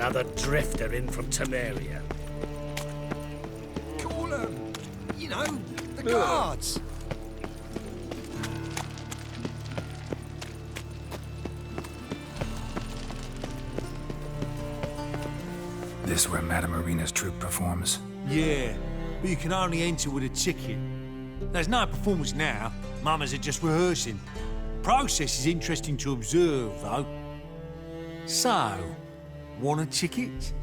Another drifter in from Temeria. Call them! You know, the guards! This where Madame Marina's troupe performs? Yeah, but you can only enter with a ticket. There's no performance now. Mamas are just rehearsing. Process is interesting to observe, though. So, want a ticket?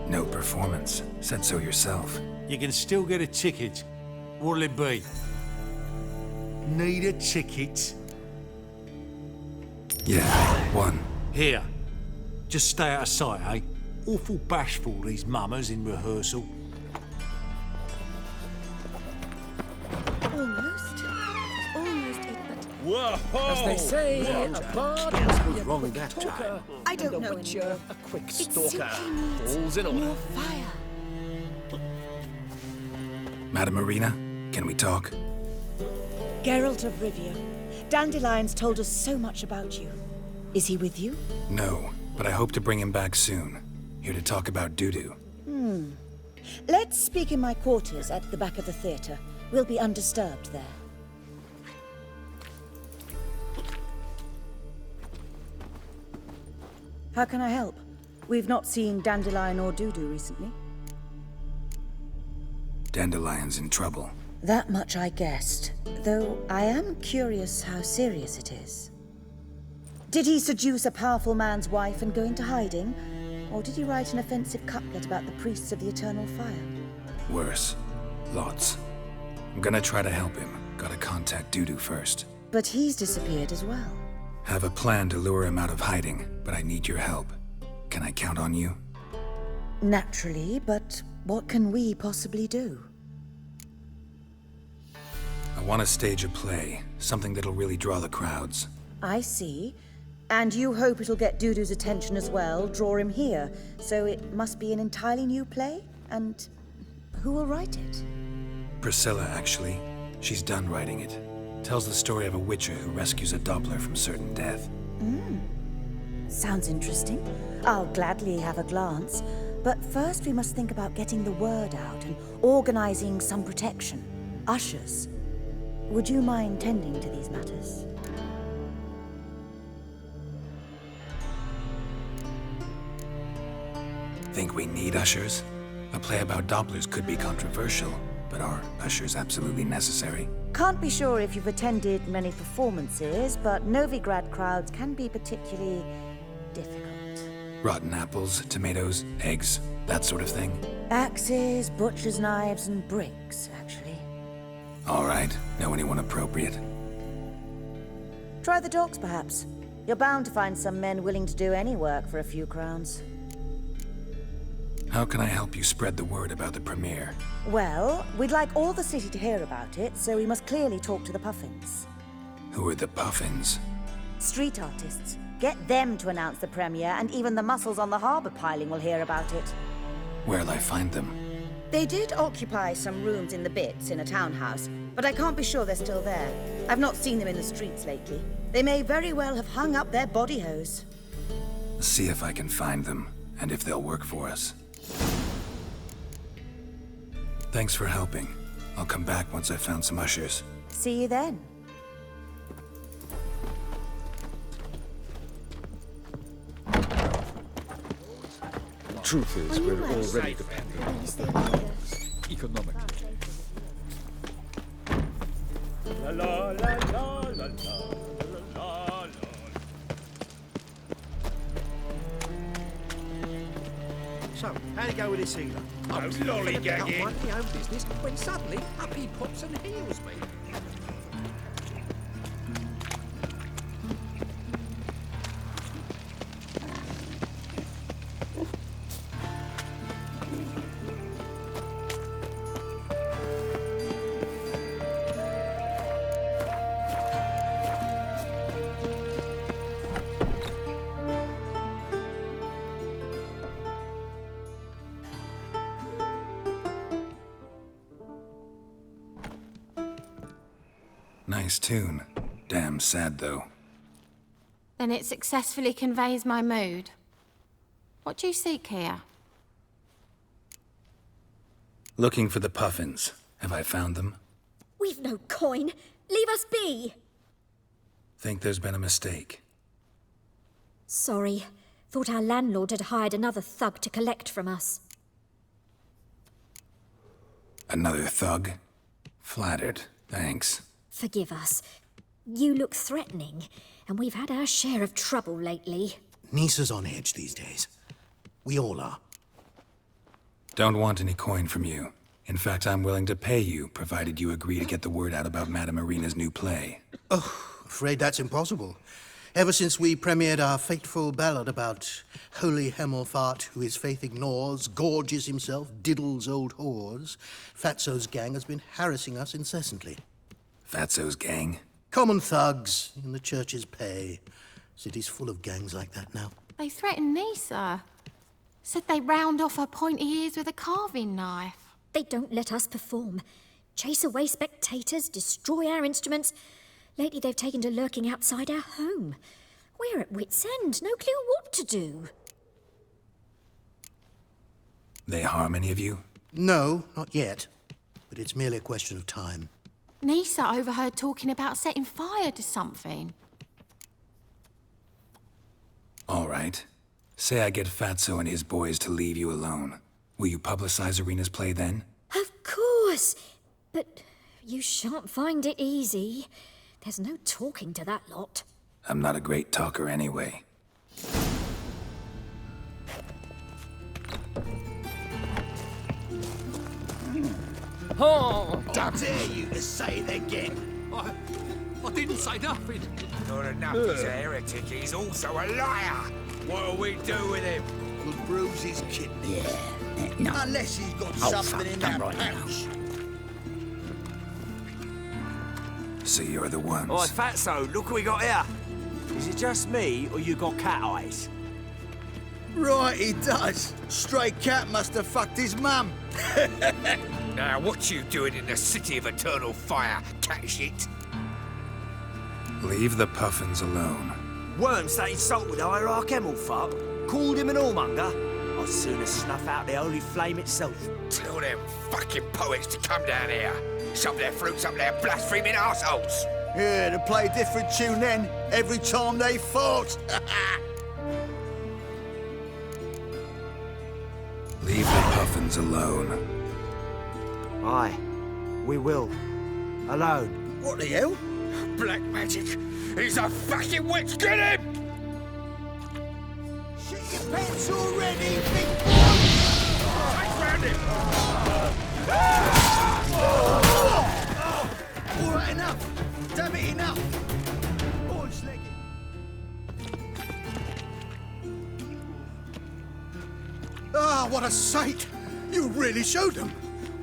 No performance. Said so yourself. You can still get a ticket. What'll it be? Need a ticket? Yeah, one. Here. Just stay out of sight, eh? Awful bashful, these mamas in rehearsal. Almost it, but... Whoa! As they say, a bard must be a quick talker. I don't know Witcher, anymore. a quick It stalker. simply needs All's in order. more fire. Madame Marina, can we talk? Geralt of Rivia. Dandelion's told us so much about you. Is he with you? No, but I hope to bring him back soon. Here to talk about doo-doo. Let's speak in my quarters at the back of the theatre. We'll be undisturbed there. How can I help? We've not seen Dandelion or Dudu recently. Dandelion's in trouble. That much I guessed, though I am curious how serious it is. Did he seduce a powerful man's wife and go into hiding? Or did he write an offensive couplet about the priests of the eternal fire? Worse. Lots. I'm gonna try to help him. Gotta contact Dudu first. But he's disappeared as well. Have a plan to lure him out of hiding, but I need your help. Can I count on you? Naturally, but what can we possibly do? I want to stage a play, something that'll really draw the crowds. I see. And you hope it'll get Dudu's attention as well, draw him here. So it must be an entirely new play? And who will write it? Priscilla, actually. She's done writing it. Tells the story of a witcher who rescues a Doppler from certain death. Sounds interesting. I'll gladly have a glance. But first we must think about getting the word out and organizing some protection. Ushers. Would you mind tending to these matters? Think we need ushers? A play about Dopplers could be controversial, but are ushers absolutely necessary? Can't be sure if you've attended many performances, but Novigrad crowds can be particularly difficult. Rotten apples, tomatoes, eggs, that sort of thing? Axes, butcher's knives, and bricks, actually. All right. Know anyone appropriate? Try the dogs, perhaps. You're bound to find some men willing to do any work for a few crowns. How can I help you spread the word about the premiere? Well, we'd like all the city to hear about it, so we must clearly talk to the Puffins. Who are the Puffins? Street artists. Get them to announce the premiere, and even the muscles on the harbour piling will hear about it. Where'll I find them? They did occupy some rooms in the Bits in a townhouse, but I can't be sure they're still there. I've not seen them in the streets lately. They may very well have hung up their body hose. See if I can find them, and if they'll work for us. Thanks for helping. I'll come back once I've found some ushers. See you then. Truth is, we're already dependent economically. La la la la la la la la. So, how'd it go with this healer? No lollygagging. Mind my own business when suddenly up he pops and heals me. Nice tune. Damn sad, though. Then it successfully conveys my mood. What do you seek here? Looking for the puffins. Have I found them? We've no coin. Leave us be. Think there's been a mistake. Sorry. Thought our landlord had hired another thug to collect from us. Another thug? Flattered. Thanks. Forgive us. You look threatening, and we've had our share of trouble lately. Nisa's on edge these days. We all are. Don't want any coin from you. In fact, I'm willing to pay you, provided you agree to get the word out about Madame Irina's new play. Oh, afraid that's impossible. Ever since we premiered our fateful ballad about holy Hemelfart, who his faith ignores, gorges himself, diddles old whores, Fatso's gang has been harassing us incessantly. Fatso's gang? Common thugs in the church's pay. City's full of gangs like that now. They threatened Nisa. Said they round off her pointy ears with a carving knife. They don't let us perform. Chase away spectators, destroy our instruments. Lately they've taken to lurking outside our home. We're at wit's end, no clue what to do. They harm any of you? No, not yet. But it's merely a question of time. Nisa overheard talking about setting fire to something. All right. Say I get Fatso and his boys to leave you alone. Will you publicize Irina's play then? Of course. But you shan't find it easy. There's no talking to that lot. I'm not a great talker anyway. Oh, How dare you to say it again? I didn't say nothing. Not enough he's a heretic, he's also a liar. What'll we do with him? We'll bruise his kidney. No. Unless he's got Oh, something fuck, in come that right pouch. So you're the ones. Oi, Fatso, look what we got here. Is it just me, or you got cat eyes? Right, he does. Stray cat must have fucked his mum. Now, what you doing in the city of eternal fire, cat shit? Leave the puffins alone. Worms that insult with hierarch Hemelfart, called him an whoremonger. I'd sooner snuff out the holy flame itself. Tell them fucking poets to come down here. Shove their fruits up their blaspheming arseholes. Yeah, to play a different tune then, every time they fought. Leave the puffins alone. Aye, we will. Alone. What the hell? Black magic! He's a fucking witch! Get him! Shit your pants already, big boy! Take round him! All right, enough. Damn it, enough. Boys, leg it. Ah, what a sight! You really showed them.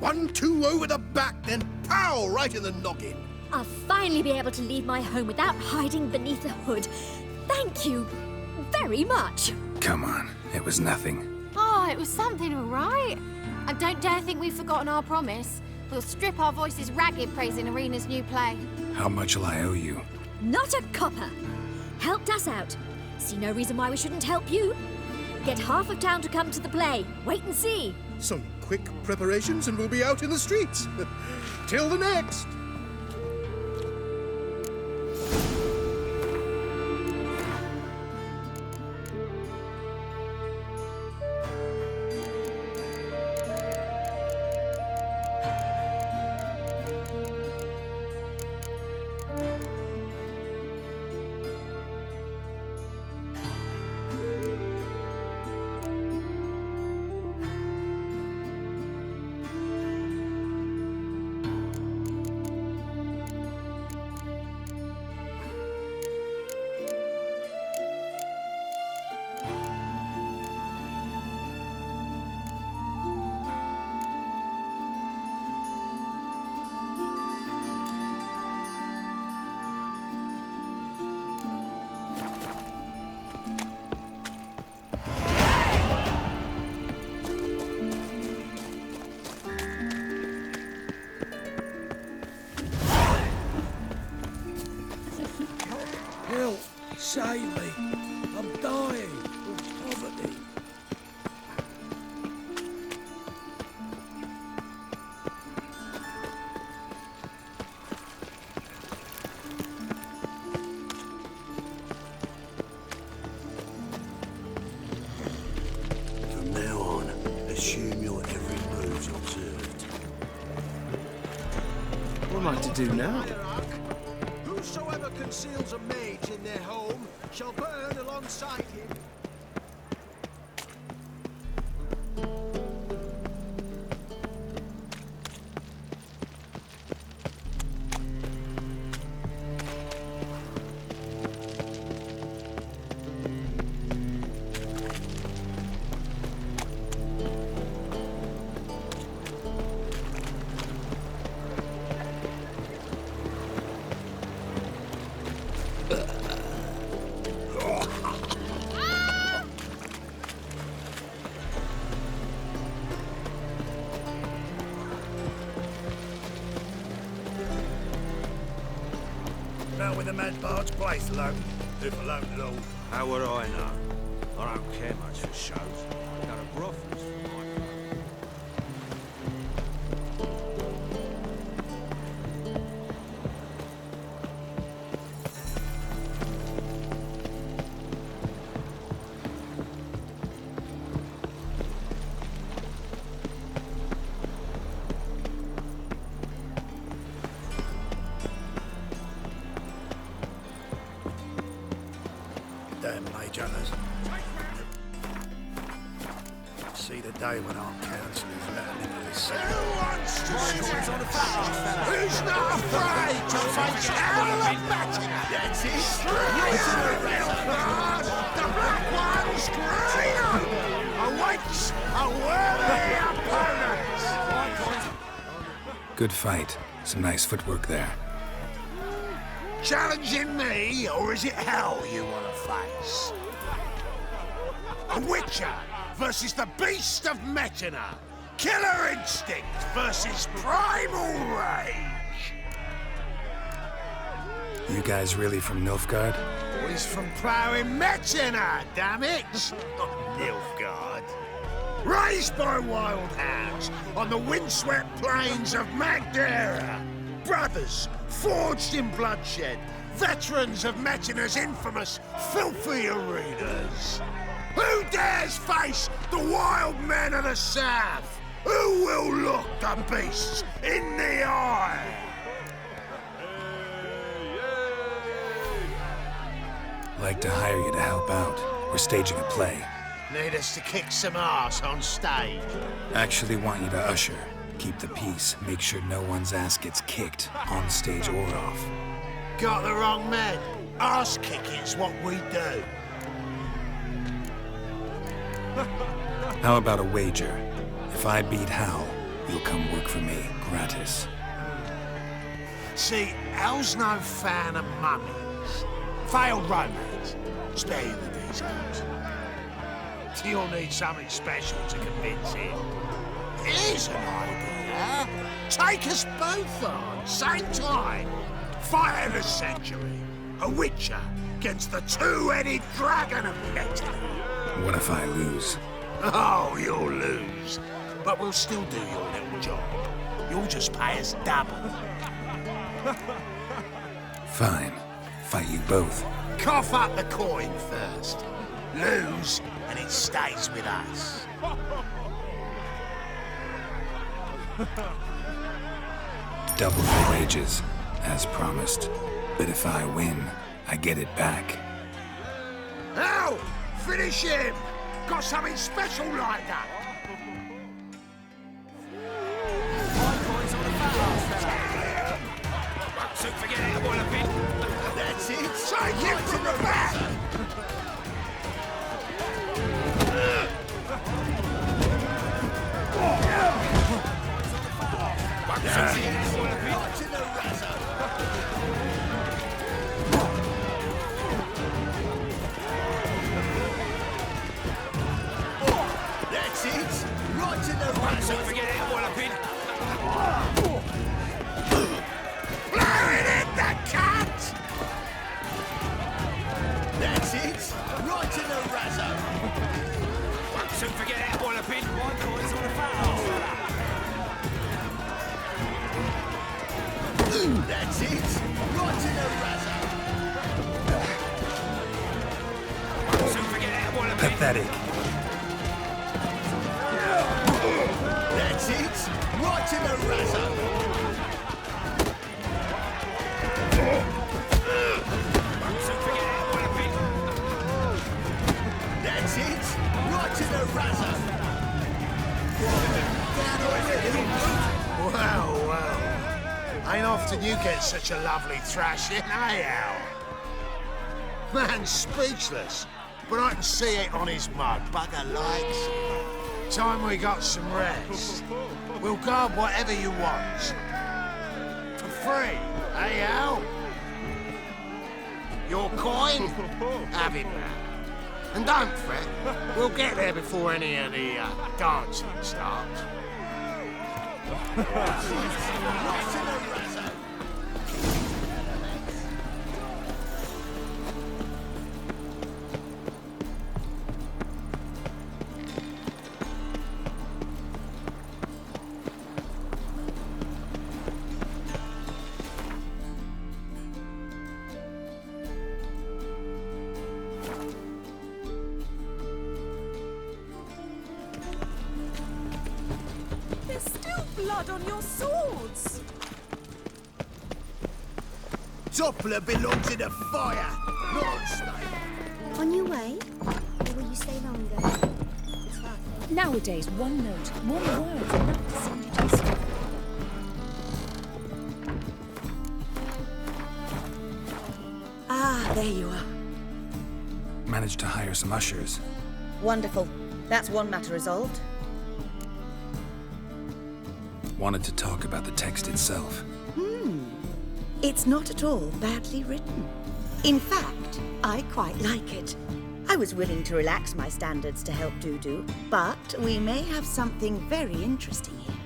1-2 over the back, then pow, right in the noggin. I'll finally be able to leave my home without hiding beneath a hood. Thank you very much. Come on, it was nothing. Oh, it was something, all right. And don't dare think we've forgotten our promise. We'll strip our voices ragged praising Irina's new play. How much will I owe you? Not a copper. Helped us out. See no reason why we shouldn't help you. Get half of town to come to the play. Wait and see. Some quick preparations and we'll be out in the streets. Till the next. Help! Save me! I'm dying of poverty. assume your every move's observed. What am I to do now? Whosoever conceals a mage in their home shall burn alongside him. Out with the mad bard's place alone. If alone at all. How would I know? I don't care much for shows. Got a brothels for my Damn mage hunters. See the day when our council is letting into this city. Who's not afraid to face hell and batter? That's it. The black one's greener awaits a worthy opponent. Good fight. Some nice footwork there. Challenging me, or is it hell you want to face? A witcher versus the beast of Metina. Killer instinct versus primal rage. You guys really from Nilfgaard? He's from ploughing Metina, damn it! Not Nilfgaard. Raised by wild hounds on the windswept plains of Magdera. Brothers, forged in bloodshed, veterans of Metina's infamous filthy arenas. Who dares face the wild men of the south? Who will look the beasts in the eye? Like to hire you to help out. We're staging a play. Need us to kick some ass on stage. Actually want you to usher. Keep the peace. Make sure no one's ass gets kicked, on stage or off. Got the wrong man. Ass kicking's what we do. How about a wager? If I beat Hal, you'll come work for me, gratis. See, Hal's no fan of mummies. Failed romance. Spare you the details. You'll need something special to convince him. Here's an idea. Take us both on, same time. Fight of the century. A witcher against the two-headed dragon of Metina. What if I lose? Oh, you'll lose. But we'll still do your little job. You'll just pay us double. Fine. Fight you both. Cough up the coin first. Lose, and it stays with us. Double the wages, as promised. But if I win, I get it back. Now, finish him! Got something special lined up. So forget it, I want a bit. That's it. Take him from the back! That's it. Right to the right. So forget it, I want a bit. Blowing in the cat! That's it. Right to the razzo. So forget it, I want a bit. One coin's on the foul. That's it. Right to the razzo. So forget it, I want a bit. Pathetic. Right in the razor! That's it! Right in the razor! Well, well. Ain't often you get such a lovely thrashing, eh, Al? Man's speechless, but I can see it on his mug. Bugger likes it. Time we got some rest. We'll guard whatever you want. For free, eh, Al? Your coin? Have it back. And don't fret, we'll get there before any of the dancing starts. There's still blood on your swords. Doppler belongs in the fire, not on stake. On your way? Or will you stay longer? Nowadays, one note, one word is enough to send you to the stone. Ah, there you are. Managed to hire some ushers. Wonderful. That's one matter resolved. Wanted to talk about the text itself. It's not at all badly written. In fact, I quite like it. I was willing to relax my standards to help Dudu, but we may have something very interesting here.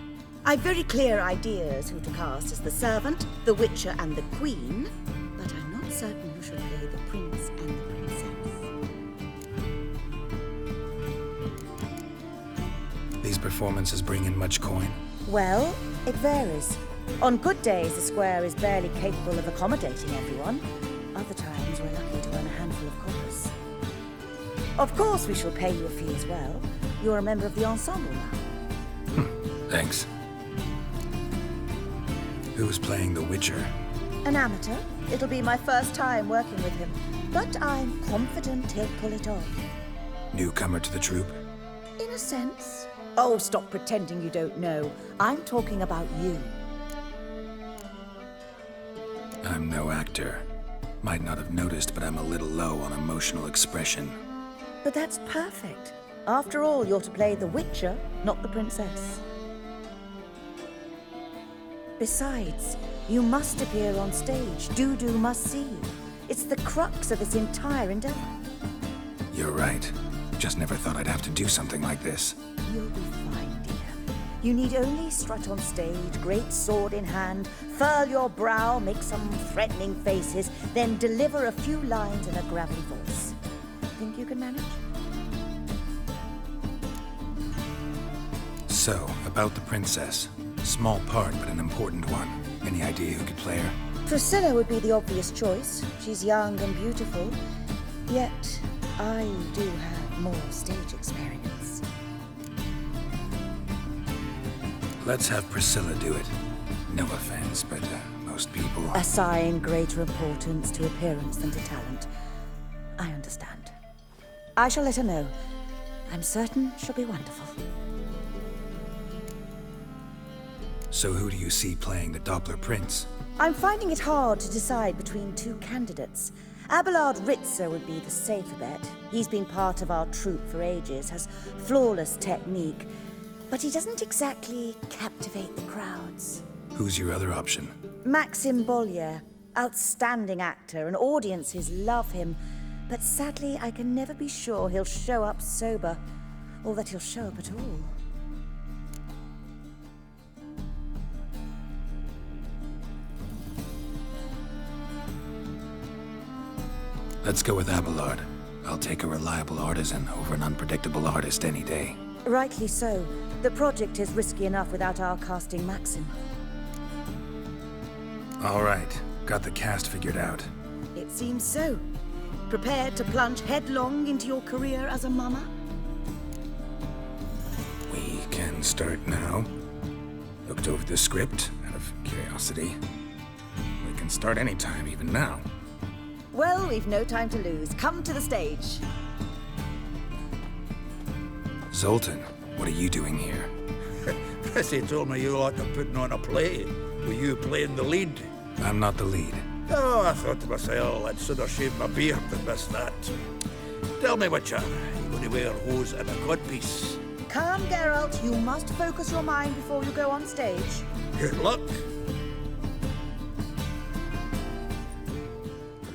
I've very clear ideas who to cast as the servant, the witcher, and the queen, but I'm not certain who should play the prince and the princess. These performances bring in much coin. Well, it varies. On good days, the square is barely capable of accommodating everyone. Other times, we're lucky to earn a handful of coppers. Of course, we shall pay you a fee as well. You're a member of the ensemble now. Thanks. Who's playing the Witcher? An amateur. It'll be my first time working with him, but I'm confident he'll pull it off. Newcomer to the troupe? In a sense. Oh, stop pretending you don't know. I'm talking about you. I'm no actor. Might not have noticed, but I'm a little low on emotional expression. But that's perfect. After all, you're to play the Witcher, not the princess. Besides, you must appear on stage. Dudu must see you. It's the crux of this entire endeavor. You're right. Just never thought I'd have to do something like this. You'll be fine, dear. You need only strut on stage, great sword in hand, furl your brow, make some threatening faces, then deliver a few lines in a gravelly voice. Think you can manage? So, about the princess. Small part, but an important one. Any idea who could play her? Priscilla would be the obvious choice. She's young and beautiful. Yet, I do have more stage experience. Let's have Priscilla do it. No offense, but most people... Assign greater importance to appearance than to talent. I understand. I shall let her know. I'm certain she'll be wonderful. So who do you see playing the Doppler Prince? I'm finding it hard to decide between two candidates. Abelard Ritzer would be the safer bet. He's been part of our troupe for ages, has flawless technique, but he doesn't exactly captivate the crowds. Who's your other option? Maxim Bollier, outstanding actor, and audiences love him, but sadly I can never be sure he'll show up sober, or that he'll show up at all. Let's go with Abelard. I'll take a reliable artisan over an unpredictable artist any day. Rightly so. The project is risky enough without our casting Maxim. All right. Got the cast figured out. It seems so. Prepared to plunge headlong into your career as a mama? We can start now. Looked over the script out of curiosity. We can start anytime, even now. Well, we've no time to lose. Come to the stage. Zoltan, what are you doing here? Prissy told me you like to putting on a play. Were you playing the lead? I'm not the lead. Oh, I thought to myself, I'd sooner shave my beard than miss that. Tell me, Witcher, you going to wear hose and a codpiece? Come, Geralt. You must focus your mind before you go on stage. Good luck.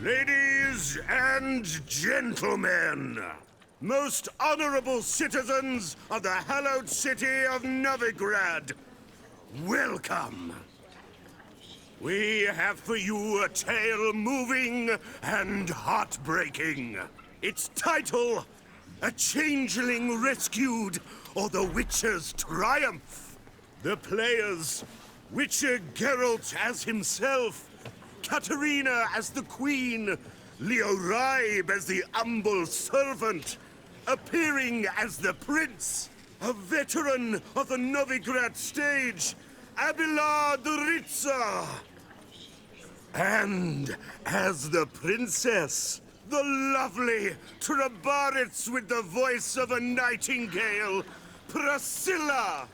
Ladies and gentlemen, most honorable citizens of the hallowed city of Novigrad, welcome. We have for you a tale moving and heartbreaking. Its title, A Changeling Rescued, or The Witcher's Triumph. The players, Witcher Geralt as himself, Katarina as the Queen, Leoribe as the humble servant, appearing as the Prince, a veteran of the Novigrad stage, Abelard the Ritzer. And as the Princess, the lovely Trabaritz with the voice of a nightingale, Priscilla.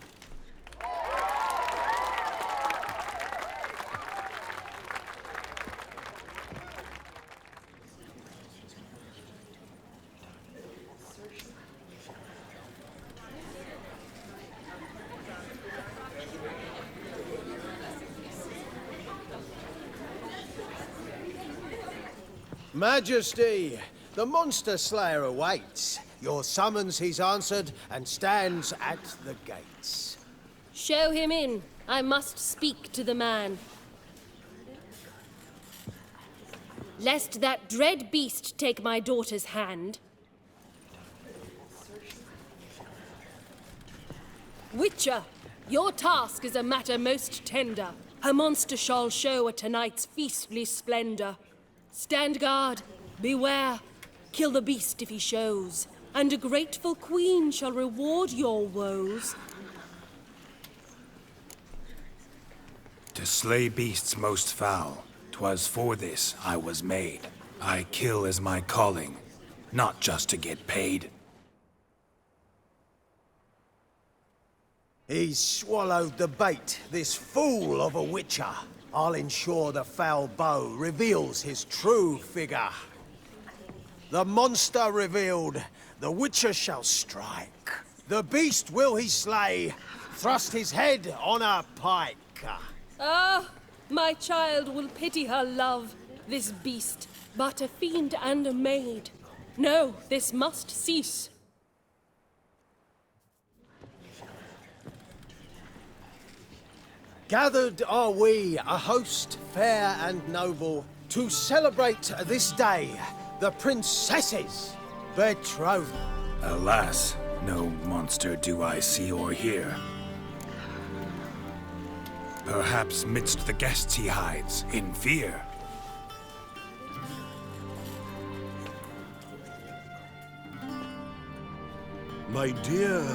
Majesty, the monster slayer awaits. Your summons he's answered and stands at the gates. Show him in. I must speak to the man. Lest that dread beast take my daughter's hand. Witcher, your task is a matter most tender. A monster shall show at tonight's feastly splendor. Stand guard, beware, kill the beast if he shows, and a grateful queen shall reward your woes. To slay beasts most foul, 'twas for this I was made. I kill as my calling, not just to get paid. He's swallowed the bait, this fool of a witcher. I'll ensure the foul bow reveals his true figure. The monster revealed, the witcher shall strike. The beast will he slay, thrust his head on a pike. Ah, my child will pity her love, this beast, but a fiend and a maid. No, this must cease. Gathered are we, a host fair and noble, to celebrate this day, the princess's betrothal. Alas, no monster do I see or hear. Perhaps midst the guests he hides, in fear. My dear,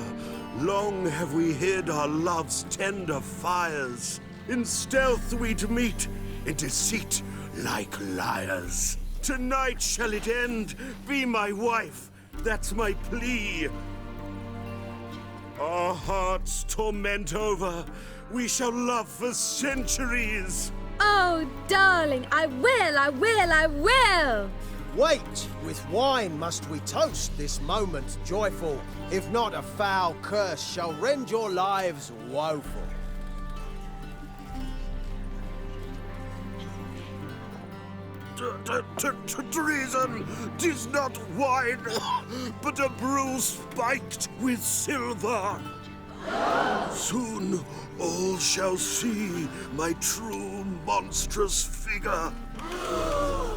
long have we hid our love's tender fires. In stealth we'd meet, in deceit like liars. Tonight shall it end, be my wife, that's my plea. Our hearts torment over, we shall love for centuries. Oh, darling, I will, I will, I will! Wait, with wine must we toast this moment joyful. If not, a foul curse shall rend your lives woeful. Treason! 'Tis not wine, but a brew spiked with silver. Soon all shall see my true monstrous figure.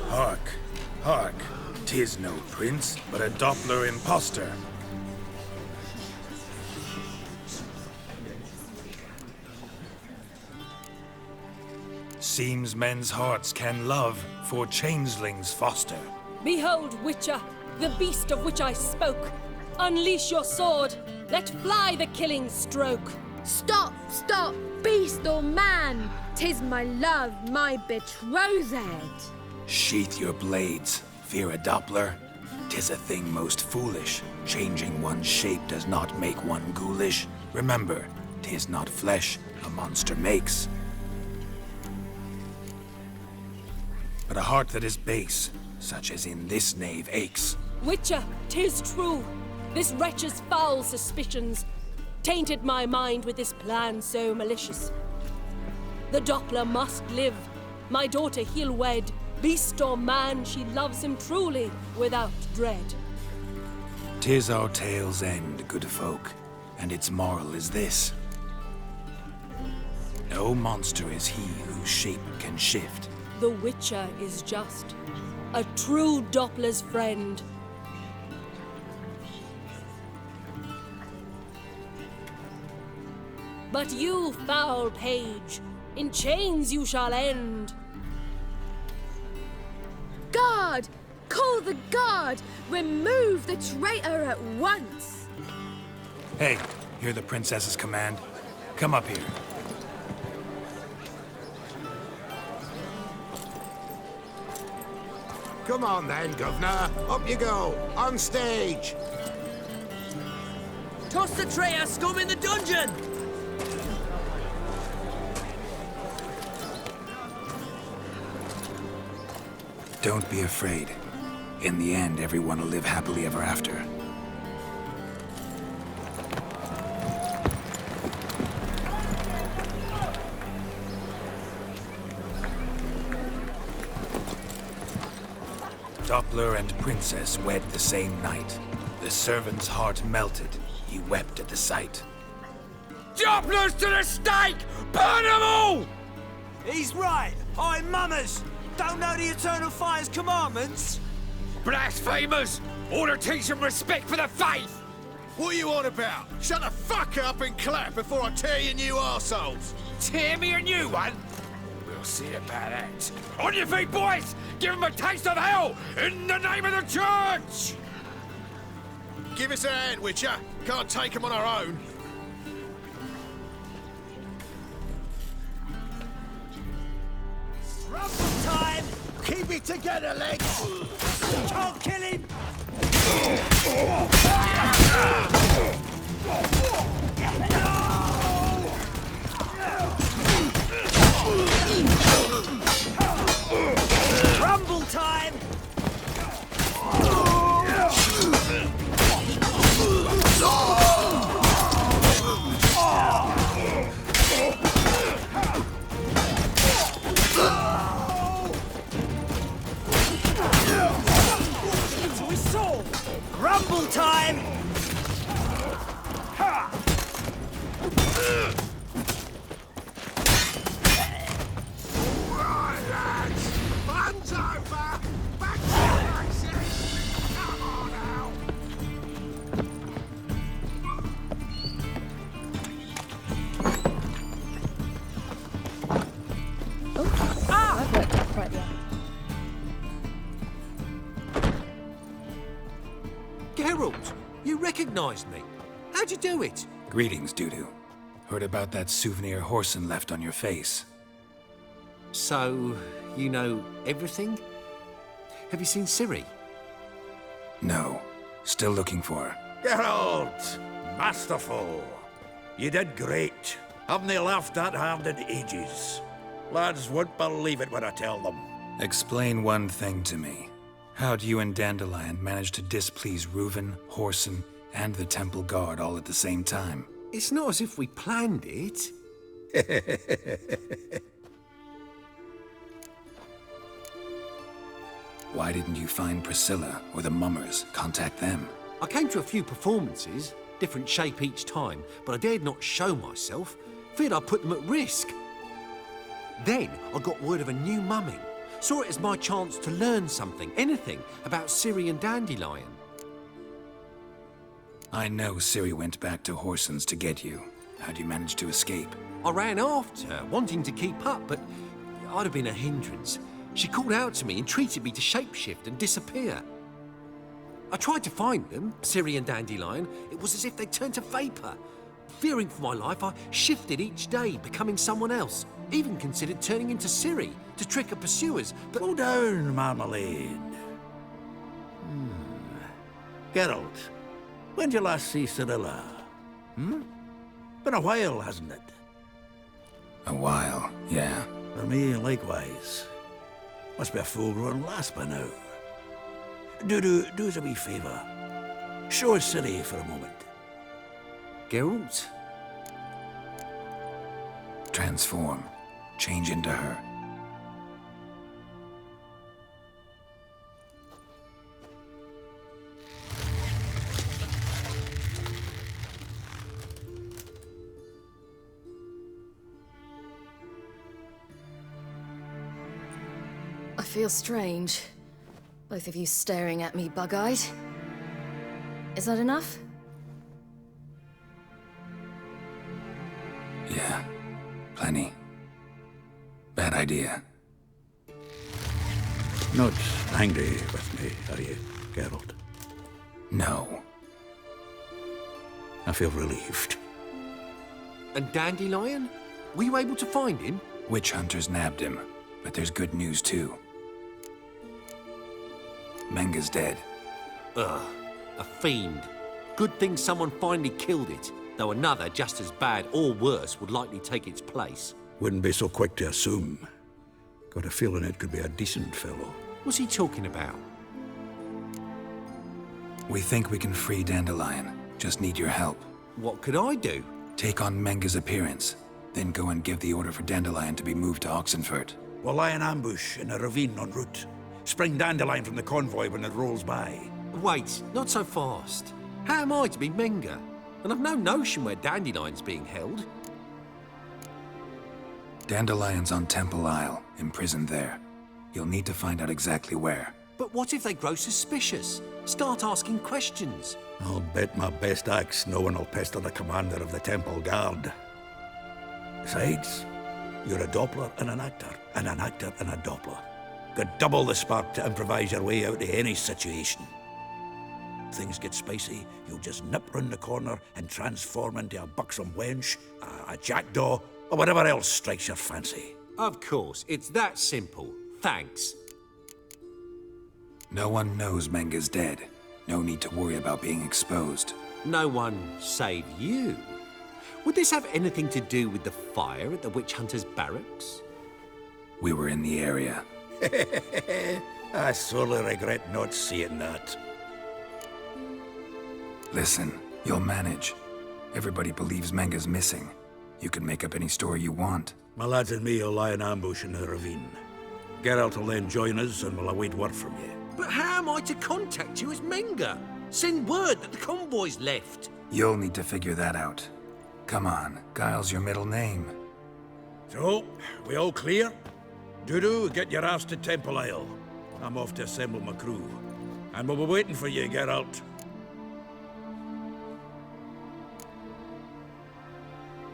Hark, hark, 'tis no prince, but a Doppler impostor. Seems men's hearts can love, for changelings foster. Behold, Witcher, the beast of which I spoke. Unleash your sword, let fly the killing stroke. Stop, stop, beast or man! 'Tis my love, my betrothed. Sheath your blades, fear a Doppler. 'Tis a thing most foolish. Changing one's shape does not make one ghoulish. Remember, 'tis not flesh a monster makes, but a heart that is base, such as in this knave aches. Witcher, 'tis true. This wretch's foul suspicions tainted my mind with this plan so malicious. The Doppler must live. My daughter he'll wed. Beast or man, she loves him truly, without dread. 'Tis our tale's end, good folk, and its moral is this. No monster is he whose shape can shift. The Witcher is just a true Doppler's friend. But you, foul page, in chains you shall end. Guard! Call the guard! Remove the traitor at once! Hey, hear the princess's command? Come up here. Come on then, Governor. Up you go. On stage. Toss the traitor scum in the dungeon! Don't be afraid. In the end, everyone will live happily ever after. Doppler and princess wed the same night. The servant's heart melted. He wept at the sight. Dopplers to the stake! Burn them all! He's right. I'm mummers. Don't know the Eternal Fire's commandments? Blasphemers! Order teach them respect for the faith! What are you on about? Shut the fuck up and clap before I tear you new arseholes! Tear me a new one? We'll see about that. On your feet, boys! Give them a taste of hell in the name of the church! Give us a hand, Witcher. Can't take them on our own. Rumble time! Keep it together, legs! Can't kill him! Rumble time! Rumble time! Ha! Right, lads! Fun's over! Back to basics! Come on now! That worked out quite well. Geralt, you recognized me. How'd you do it? Greetings, Dudu. Heard about that souvenir Horson left on your face. So, you know everything? Have you seen Ciri? No. Still looking for her. Geralt! Masterful! You did great. Haven't they laughed that hard in ages? Lads won't believe it when I tell them. Explain one thing to me. How'd you and Dandelion manage to displease Reuven, Horson, and the Temple Guard all at the same time? It's not as if we planned it. Why didn't you find Priscilla or the Mummers? Contact them. I came to a few performances, different shape each time, but I dared not show myself. Feared I'd put them at risk. Then I got word of a new mumming. Saw it as my chance to learn something, anything, about Ciri and Dandelion. I know Ciri went back to Horson's to get you. How'd you manage to escape? I ran after her, wanting to keep up, but I'd have been a hindrance. She called out to me, entreated me to shapeshift and disappear. I tried to find them, Ciri and Dandelion. It was as if they turned to vapour. Fearing for my life, I shifted each day, becoming someone else. Even considered turning into Ciri to trick her pursuers, but... Slow down, Marmalade. Geralt, when did you last see Cirilla? Been a while, hasn't it? A while, yeah. For me, likewise. Must be a full-grown lass by now. Do us a wee favour. Show us Ciri for a moment. Geralt? Transform. Change into her. I feel strange. Both of you staring at me bug-eyed. Is that enough? Yeah. Plenty. Bad idea. Not angry with me, are you, Geralt? No. I feel relieved. And Dandelion? Were you able to find him? Witch hunters nabbed him, but there's good news too. Menga's dead. Ugh, a fiend. Good thing someone finally killed it, though another just as bad or worse would likely take its place. Wouldn't be so quick to assume. Got a feeling it could be a decent fellow. What's he talking about? We think we can free Dandelion. Just need your help. What could I do? Take on Menga's appearance, then go and give the order for Dandelion to be moved to Oxenfurt. We'll lie in ambush in a ravine en route. Spring Dandelion from the convoy when it rolls by. Wait, not so fast. How am I to be Menga? And I've no notion where Dandelion's being held. Dandelion's on Temple Isle, imprisoned there. You'll need to find out exactly where. But what if they grow suspicious? Start asking questions. I'll bet my best axe no one will pester the commander of the Temple Guard. Besides, you're a Doppler and an actor and a Doppler. Got double the spark to improvise your way out of any situation. Things get spicy, you'll just nip round the corner and transform into a buxom wench, a jackdaw, or whatever else strikes your fancy. Of course, it's that simple. Thanks. No one knows Menga's dead. No need to worry about being exposed. No one save you. Would this have anything to do with the fire at the witch hunters' barracks? We were in the area. I sorely regret not seeing that. Listen, you'll manage. Everybody believes Menga's missing. You can make up any story you want. My lads and me will lie in ambush in the ravine. Geralt will then join us and we'll await word from you. But how am I to contact you as Menga? Send word that the convoy's left. You'll need to figure that out. Come on, Guile's your middle name. So, we all clear? Dudu, get your ass to Temple Isle. I'm off to assemble my crew. And we'll be waiting for you, Geralt.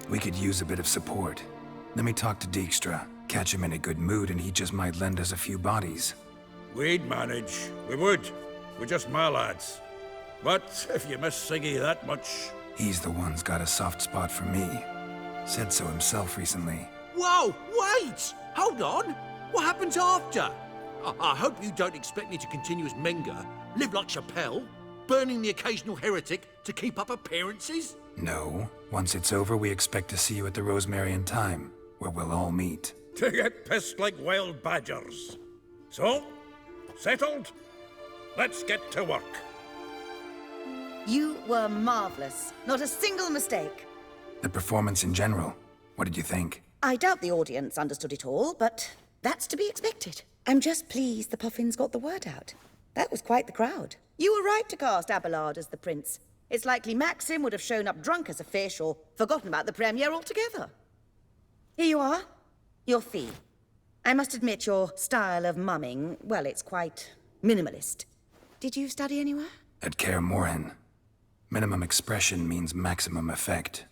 We could use a bit of support. Let me talk to Dijkstra. Catch him in a good mood and he just might lend us a few bodies. We'd manage. We would. We're just my lads. But if you miss Siggy that much... He's the one's got a soft spot for me. Said so himself recently. Whoa, wait! Hold on! What happens after? I hope you don't expect me to continue as Menga, live like Chappelle, burning the occasional heretic to keep up appearances? No. Once it's over, we expect to see you at the Rosemary in Time, where we'll all meet. To get pissed like wild badgers. So, settled? Let's get to work. You were marvelous. Not a single mistake. The performance in general, what did you think? I doubt the audience understood it all, but that's to be expected. I'm just pleased the Puffins got the word out. That was quite the crowd. You were right to cast Abelard as the prince. It's likely Maxim would have shown up drunk as a fish or forgotten about the premiere altogether. Here you are. Your fee. I must admit your style of mumming, well, it's quite minimalist. Did you study anywhere? At Kaer Morhen. Minimum expression means maximum effect.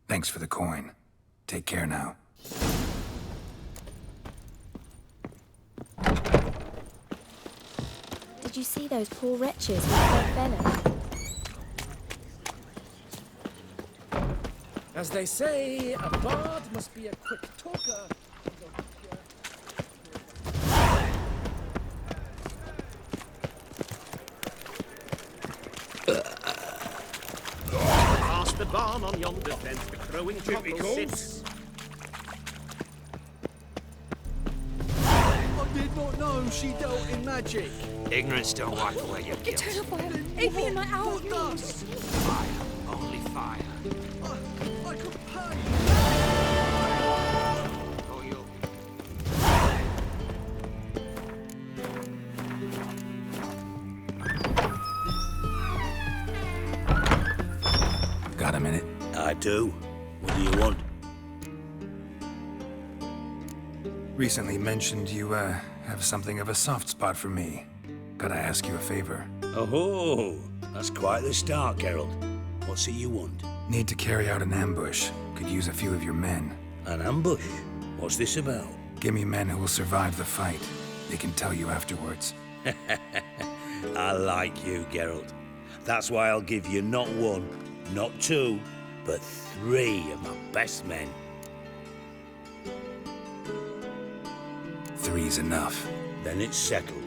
Thanks for the coin. Take care now. Did you see those poor wretches with their fellow? As they say, a bard must be a quick talker. Past the barn on yonder fence, the crowing cockle sits. I did not know she dealt in magic. Ignorance don't wipe away your guilt. Eternal fire, aid me in my hour of need. Fire, only fire. I could pay. Oh, you. Got a minute? I do. What do you want? Recently mentioned you, have something of a soft spot for me. Gotta ask you a favor. Oh, that's quite the start, Geralt. What's it you want? Need to carry out an ambush. Could use a few of your men. An ambush? What's this about? Give me men who will survive the fight. They can tell you afterwards. I like you, Geralt. That's why I'll give you not one, not two, but 3 of my best men. 3's enough. Then it's settled.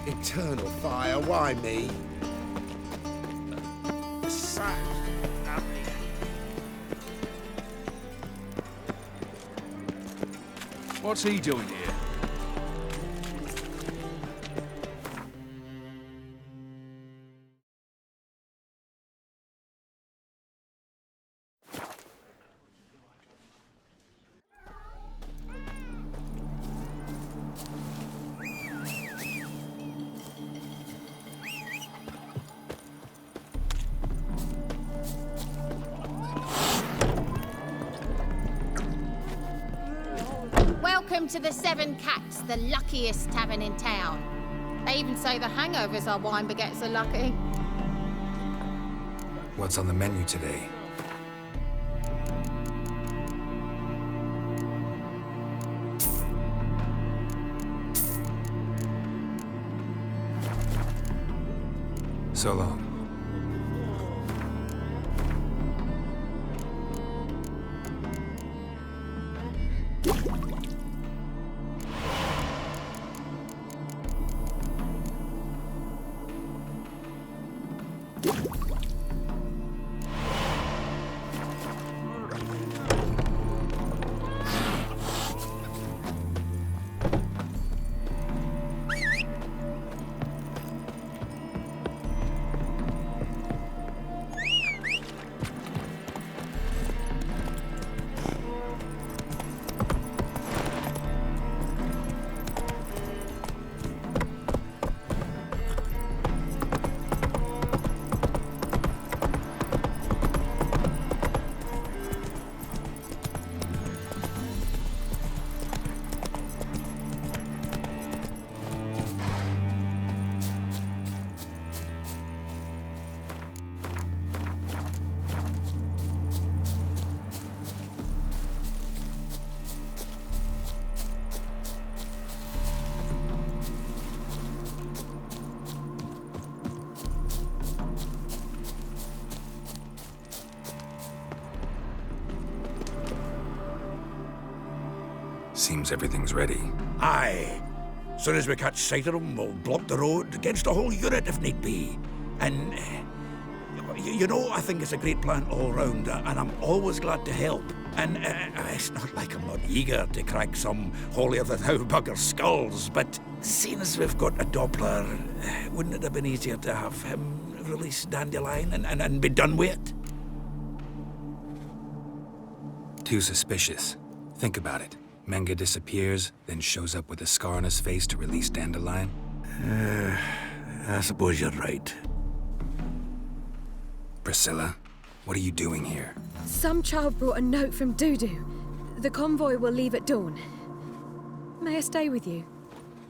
Eternal fire, why me? What's he doing here? Welcome to the Seven Cats, the luckiest tavern in town. They even say the hangovers our wine baguettes are lucky. What's on the menu today? So long. Seems everything's ready. Aye. Soon as we catch sight of them, we'll block the road against a whole unit if need be. And, you know, I think it's a great plan all round, and I'm always glad to help. And it's not like I'm not eager to crack some holier-than-thou bugger's skulls, but seeing as we've got a Doppler, wouldn't it have been easier to have him release Dandelion and be done with it? Too suspicious. Think about it. Menga disappears, then shows up with a scar on his face to release Dandelion. I suppose you're right. Priscilla, what are you doing here? Some child brought a note from Dudu. The convoy will leave at dawn. May I stay with you?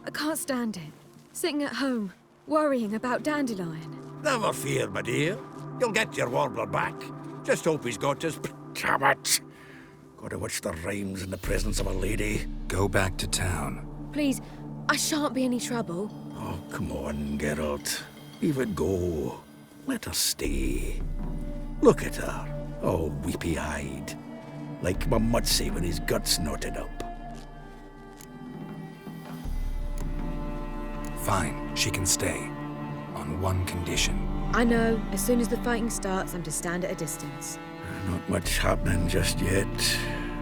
I can't stand it. Sitting at home, worrying about Dandelion. Never fear, my dear. You'll get your warbler back. Just hope he's got his... Damn it! Gotta watch the rhymes in the presence of a lady. Go back to town. Please, I shan't be any trouble. Oh, come on, Geralt. Leave it go. Let her stay. Look at her, all weepy-eyed. Like my mutsy with his guts knotted up. Fine, she can stay. On one condition. I know, as soon as the fighting starts, I'm to stand at a distance. Not much happening just yet.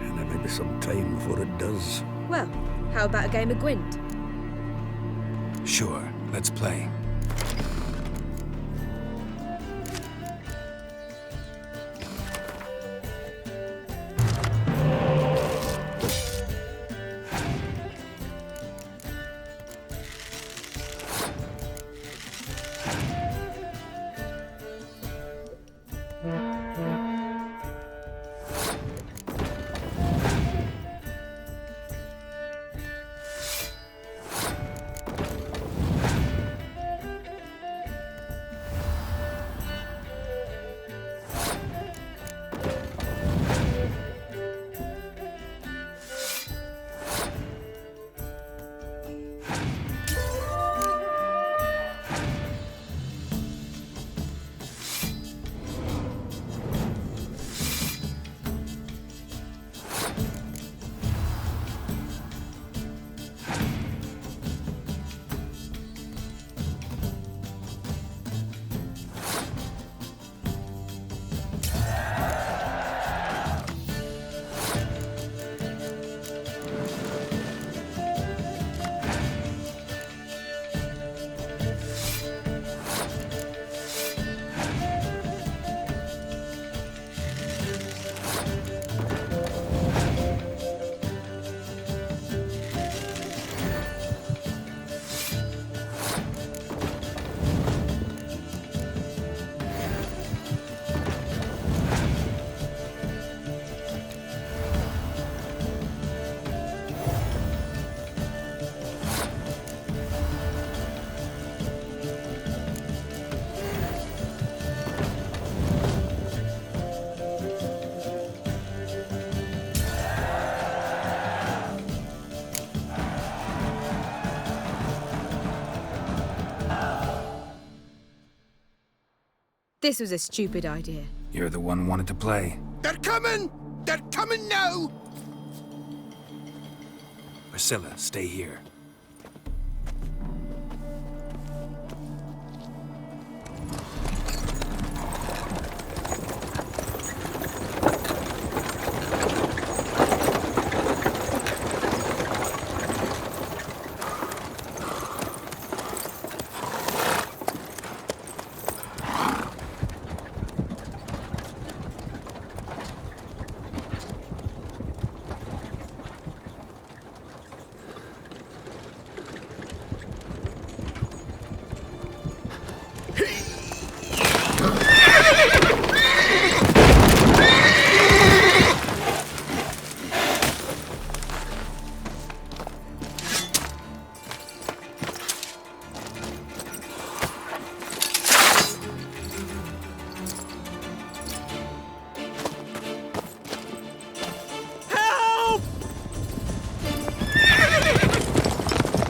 And there may be some time before it does. Well, how about a game of Gwent? Sure, let's play. This was a stupid idea. You're the one who wanted to play. They're coming! They're coming now! Priscilla, stay here.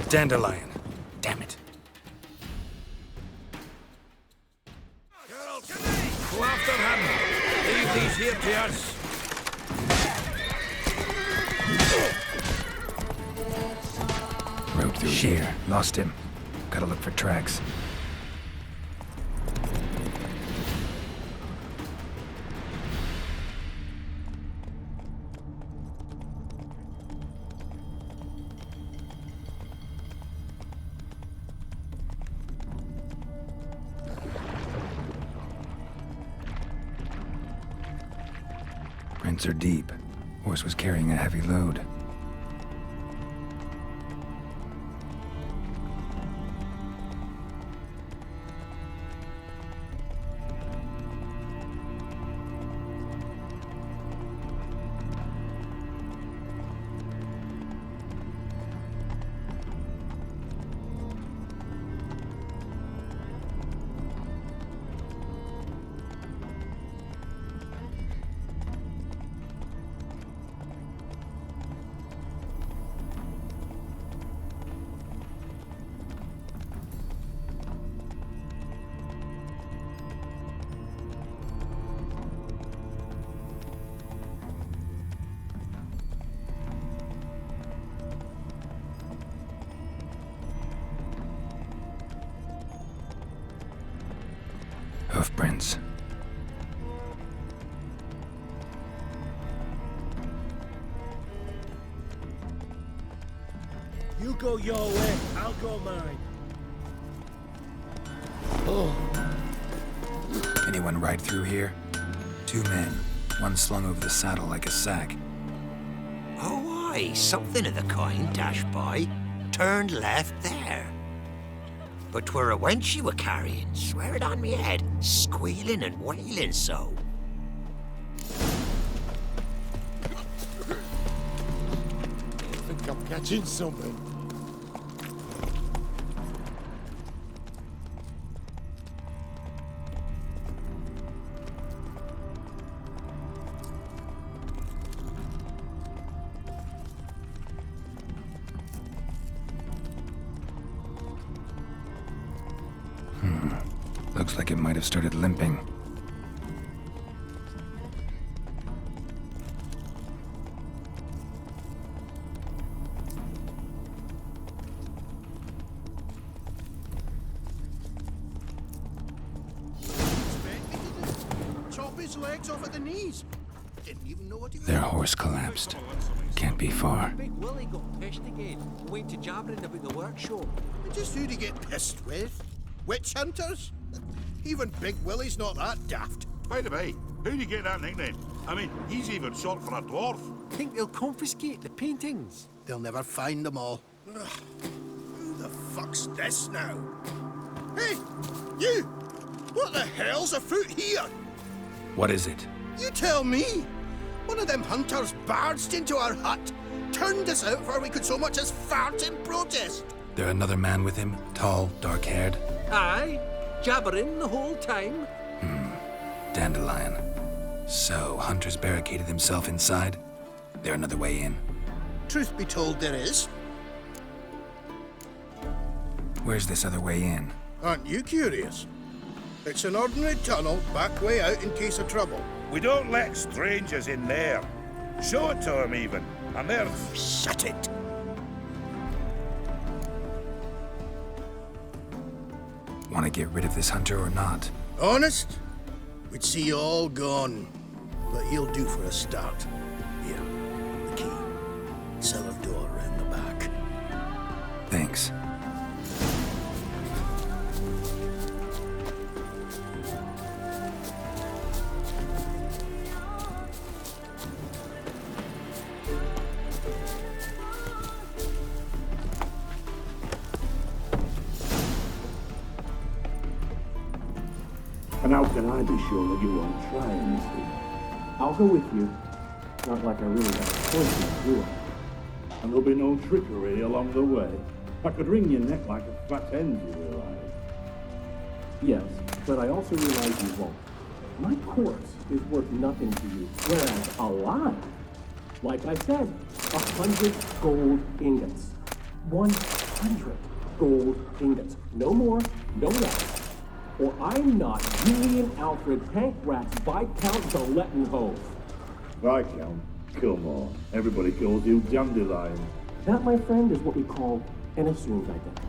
Dandelion. Damn it. Go after him! Leave these here to us! Rode through here. Lost him. Gotta look for tracks. Prints are deep. Horse was carrying a heavy load. hoofprints. You go your way, I'll go mine. Oh. Anyone ride through here? 2 men, one slung over the saddle like a sack. Oh, aye, something of the kind dashed by. Turned left there. But 'twere a wench you were carrying, swear it on me head, squealing and wailing so. I think I'm catching something. Looks like it might have started limping. Chop his legs off at the knees. Didn't even know what he was. Their horse collapsed. Can't be far. Big Willie got pissed again. Went to jabbering about the workshop. Just who to get pissed with? Witch hunters? Even Big Willie's not that daft. By the way, how'd you get that nickname? I mean, he's even short for a dwarf. Think they'll confiscate the paintings? They'll never find them all. Ugh. Who the fuck's this now? Hey, you! What the hell's afoot here? What is it? You tell me. One of them hunters barged into our hut, turned us out before we could so much as fart in protest. There another man with him? Tall, dark-haired? Aye, jabbering the whole time. Dandelion. So, Hunter's barricaded himself inside? There another way in? Truth be told, there is. Where's this other way in? Aren't you curious? It's an ordinary tunnel, back way out in case of trouble. We don't let strangers in there. Show it to them even, and they're... Shut it! Want to get rid of this hunter or not? Honest? We'd see you all gone. But he'll do for a start. Here, the key. Cellar door round the back. Thanks. And how can I be sure that you won't try anything? I'll go with you. Not like I really have a choice, do I? And there'll be no trickery along the way. I could wring your neck like a fat hen, you realize? Yes, but I also realize you won't. My corpse is worth nothing to you, whereas alive, like I said, 100 gold ingots. 100 gold ingots. No more, no less. Or I'm not Julian Alfred Pancratz Viscount Galettenhove. Viscount? Come on. Everybody calls you Dandelion. That, my friend, is what we call an assumed identity.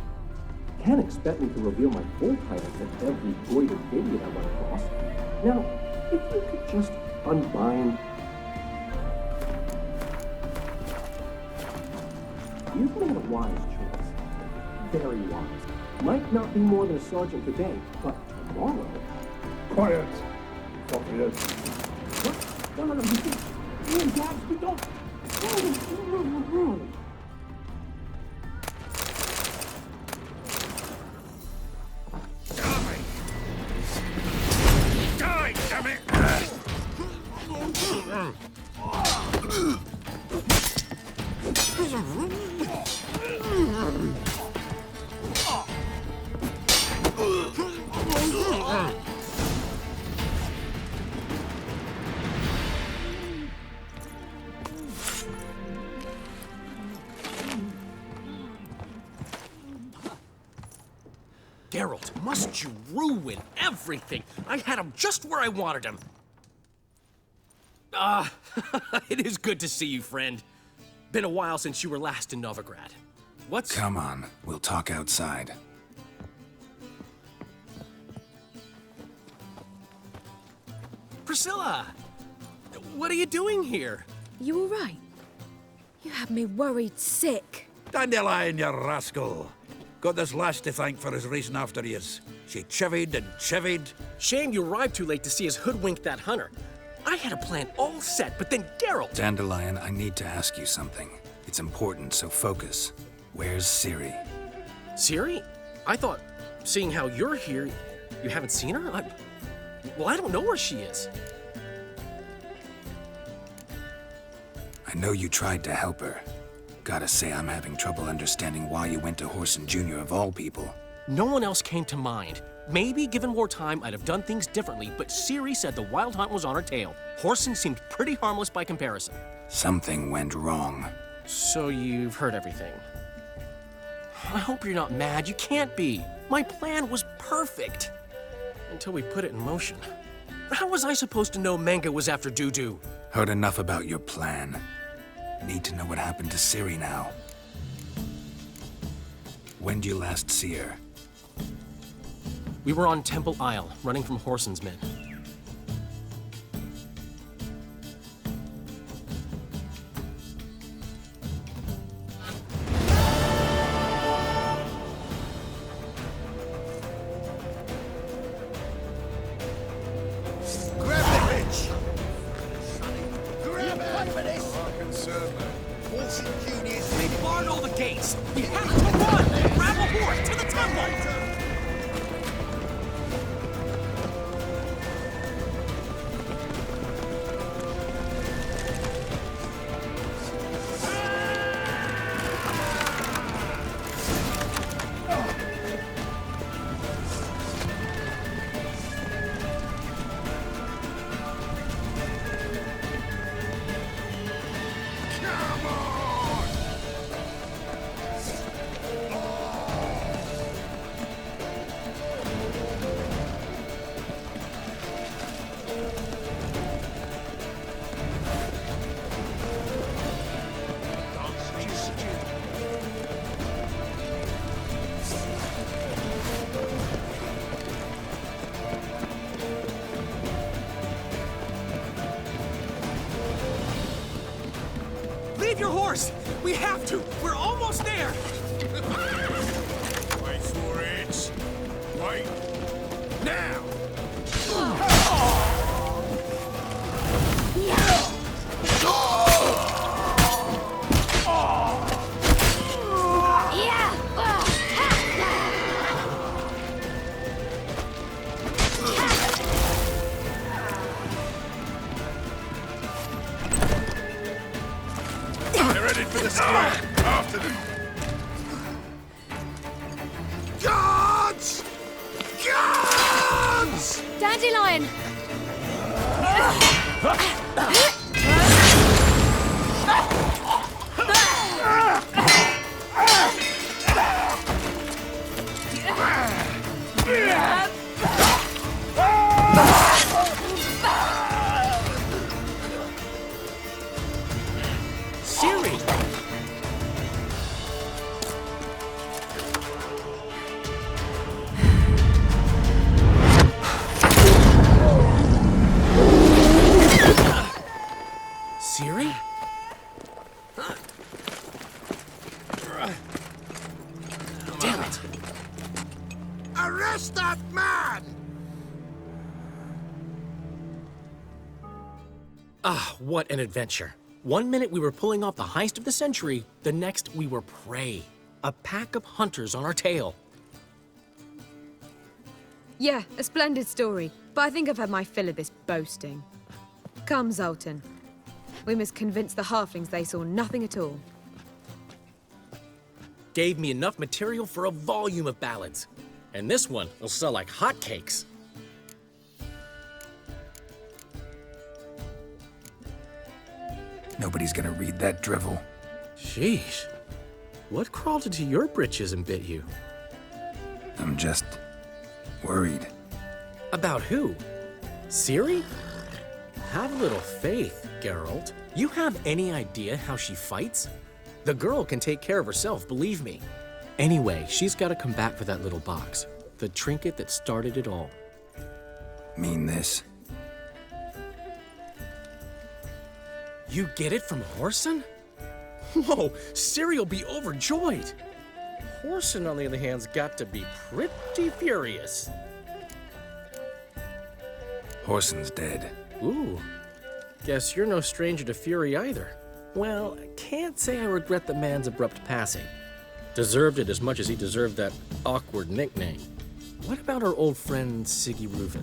Can't expect me to reveal my full title to every goited idiot I run across. Now, if you could just unbind... You've made a wise choice. Very wise. Might not be more than a sergeant today, but tomorrow... Quiet! Fuckers. What? No, Ian Gadsby, don't... Die, damn it! Geralt, must you ruin everything? I had him just where I wanted him. It is good to see you, friend. Been a while since you were last in Novigrad. What's... Come on, we'll talk outside. Priscilla! What are you doing here? You all right? You had me worried sick. Dandelion, you rascal. Got this lass to thank for his racing after yous. She chivied and chivied. Shame you arrived too late to see us hoodwink that hunter. I had a plan all set, but then Geralt... Dandelion, I need to ask you something. It's important, so focus. Where's Ciri? Ciri? I thought, seeing how you're here, you haven't seen her? Well, I don't know where she is. I know you tried to help her. Gotta say, I'm having trouble understanding why you went to Whoreson Jr. of all people. No one else came to mind. Maybe, given more time, I'd have done things differently, but Ciri said the Wild Hunt was on her tail. Whoreson seemed pretty harmless by comparison. Something went wrong. So you've heard everything. I hope you're not mad. You can't be. My plan was perfect. Until we put it in motion. How was I supposed to know Manga was after Dudu? Heard enough about your plan. Need to know what happened to Ciri now. When did you last see her? We were on Temple Isle, running from Whoreson's men. Grab the bitch! Grab it! We barred all the gates! We have to run! Grab a horse to the temple! Leave your horse! We have to! We're almost there! Wait for it! Wait! Now! They're headed for the square! After them! Guards! Guards! Dandelion! Ciri! Ciri? Damn it! Arrest that man! Ah, what an adventure. One minute we were pulling off the heist of the century, the next we were prey. A pack of hunters on our tail. Yeah, a splendid story, but I think I've had my fill of this boasting. Come, Zoltan. We must convince the halflings they saw nothing at all. Gave me enough material for a volume of ballads. And this one will sell like hotcakes. Nobody's gonna read that drivel. Sheesh. What crawled into your britches and bit you? I'm just worried. About who? Ciri? Have a little faith, Geralt. You have any idea how she fights? The girl can take care of herself, believe me. Anyway, she's got to come back for that little box. The trinket that started it all. Mean this? You get it from Whoreson? Whoa, Ciri will be overjoyed. Whoreson, on the other hand, has got to be pretty furious. Whoreson's dead. Ooh, guess you're no stranger to fury either. Well, I can't say I regret the man's abrupt passing. Deserved it as much as he deserved that awkward nickname. What about our old friend Siggy Reuven?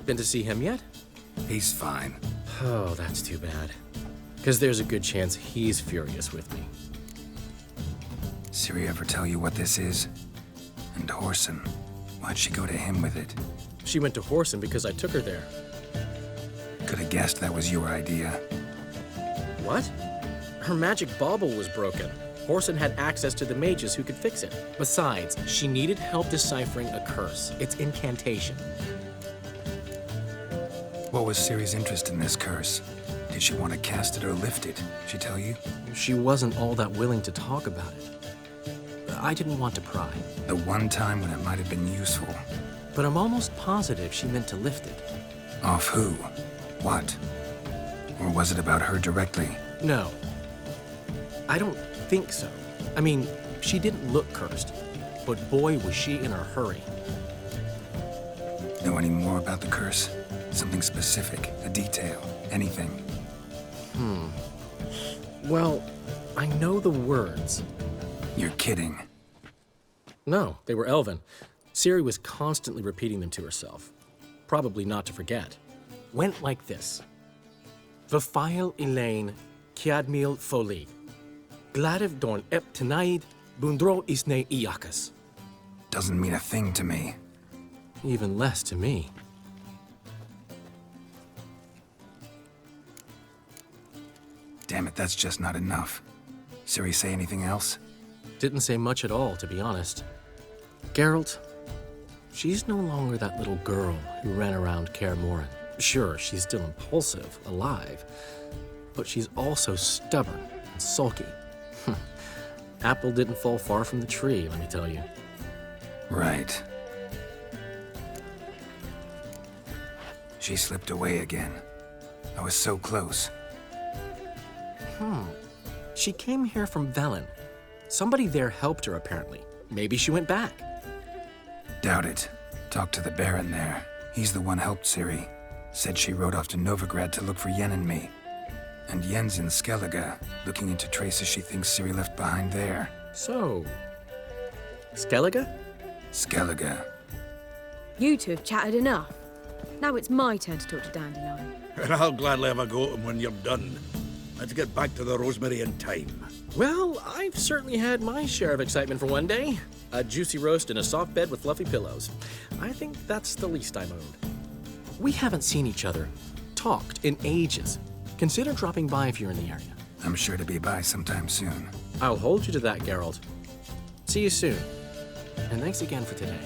Been to see him yet? He's fine. Oh, that's too bad. Because there's a good chance he's furious with me. Ciri ever tell you what this is? And Whoreson, why'd she go to him with it? She went to Whoreson because I took her there. Could have guessed that was your idea. What? Her magic bauble was broken. Whoreson had access to the mages who could fix it. Besides, she needed help deciphering a curse. It's incantation. What was Ciri's interest in this curse? Did she want to cast it or lift it? She tell you? She wasn't all that willing to talk about it. I didn't want to pry. The one time when it might have been useful. But I'm almost positive she meant to lift it. Off who? What? Or was it about her directly? No. I don't think so. I mean, she didn't look cursed, but boy was she in a hurry. Know any more about the curse? Something specific, a detail, anything? Well, I know the words. You're kidding. No, they were Elven. Ciri was constantly repeating them to herself. Probably not to forget. Went like this. Vafile Elaine, Kiadmil Foli. Gladiv Dorn Ep Tenaid, Bundro Isne Iakas. Doesn't mean a thing to me. Even less to me. Damn it, that's just not enough. Ciri say anything else? Didn't say much at all, to be honest. Geralt, she's no longer that little girl who ran around Kaer Morhen. Sure, she's still impulsive, alive, but she's also stubborn and sulky. Apple didn't fall far from the tree, let me tell you. Right. She slipped away again. I was so close. She came here from Velen. Somebody there helped her, apparently. Maybe she went back. Doubt it. Talked to the Baron there. He's the one helped Ciri. Said she rode off to Novigrad to look for Yen and me. And Yen's in Skellige, looking into traces she thinks Ciri left behind there. So, Skellige? Skellige. You two have chatted enough. Now it's my turn to talk to Dandelion. And I'll gladly have a go at him when you're done. Let's get back to the Rosemary in time. Well, I've certainly had my share of excitement for one day. A juicy roast in a soft bed with fluffy pillows. I think that's the least I'm owed. We haven't seen each other, talked in ages. Consider dropping by if you're in the area. I'm sure to be by sometime soon. I'll hold you to that, Geralt. See you soon. And thanks again for today.